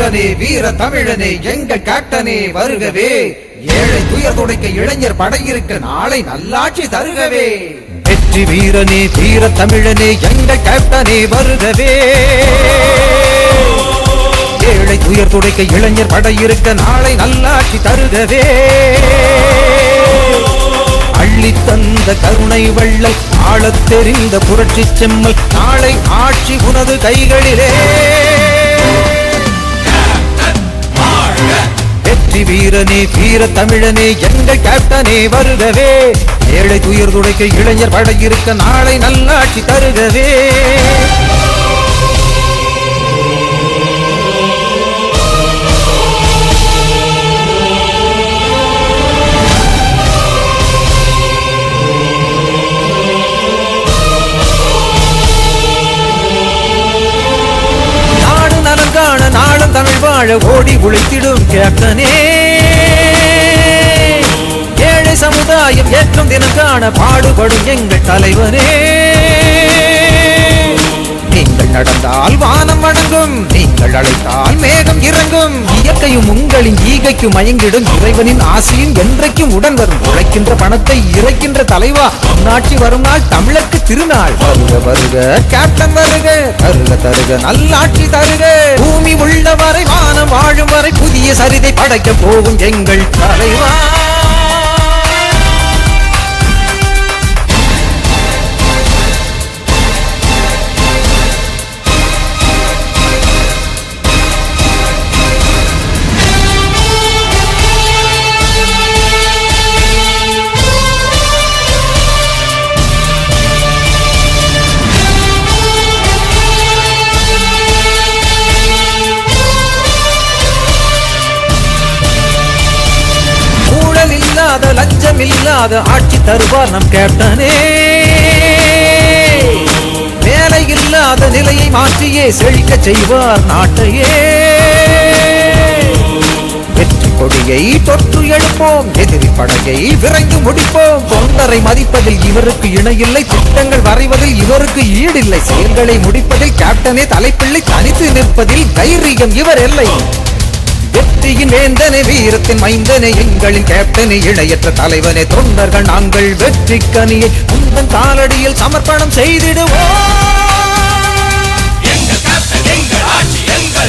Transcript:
வீரனே வீர தமிழனே எங்கள் கேப்டனே வருகவே. ஏழை துயர் துடைக்க இளைஞர் படையிருக்க நாளை நல்லாட்சி தருகவே. வெற்றி வீரனே வீர தமிழனே எங்கள் கேப்டனே வருகவே. ஏழை துயர் துடைக்க இளைஞர் படையிருக்க நாளை நல்லாட்சி தருகவே. அள்ளி தந்த கருணை வள்ளல் ஆளத் தெரிந்த புரட்சி செம்மல் நாளை ஆட்சி உனது கைகளிலே. வெற்றி வீரனே வீர தமிழனே எங்கள் கேப்டனே வருகவே. ஏழை துயர் துடைக்க இளைஞர் படையிருக்க நாளை நல்லாட்சி தருகவே. நாளும் தமிழ் வாழ ஓடி உழைத்திடும் கேப்டனே. ஏழை சமுதாயம் ஏற்றம் தினம் காண பாடுபடும் எங்கள் தலைவனே. நீங்கள் நடந்தால் வானம் வணங்கும், நீங்கள் அழைத்தால் மேகம் இறங்கும். இயற்கையும் உங்களின் ஈகைக்கு மயங்கிடும், இறைவனின் ஆசையும் என்றைக்கும் உடன் வரும். உழைக்கின்ற பணத்தை இறைக்கின்ற தலைவா, நாட்சி வரும் நாள் தமிழருக்கு திருநாள். வருக வருக கேப்டன் வருக, தருக தருக நல்லாட்சி தருக. பூமி உள்ளவரை வானம் வாழும் வரை புதிய சரிதை படைக்க போகும் எங்கள் தலைவா. லஞ்சம் இல்லாத ஆட்சி தருவார் நம் கேப்டனே. வேலை இல்லாத நிலையை மாற்றியே செழிக்க செய்வார் நாட்டையே. வெற்றி கொடியை தொற்று எழுப்போம், எதிரி படையை விரைந்து முடிப்போம். தொண்டரை மதிப்பதில் இவருக்கு இணையில்லை, திட்டங்கள் வரைவதில் இவருக்கு ஈடில்லை. செயல்களை முடிப்பதில் கேப்டனே தலைப்பிள்ளை, தனித்து நிற்பதில் தைரியம் இவர் இல்லை. வெற்றியின் வேந்தனே வீரத்தின் மைந்தனே எங்களின் கேப்டனே, இணையற்ற தலைவனே தொண்டர்கள் நாங்கள் வெற்றி கனியை உந்தன் காலடியில் சமர்ப்பணம் செய்திடுவோம். எங்கள் கேப்டன் எங்கள் ஆட்சி எங்கள்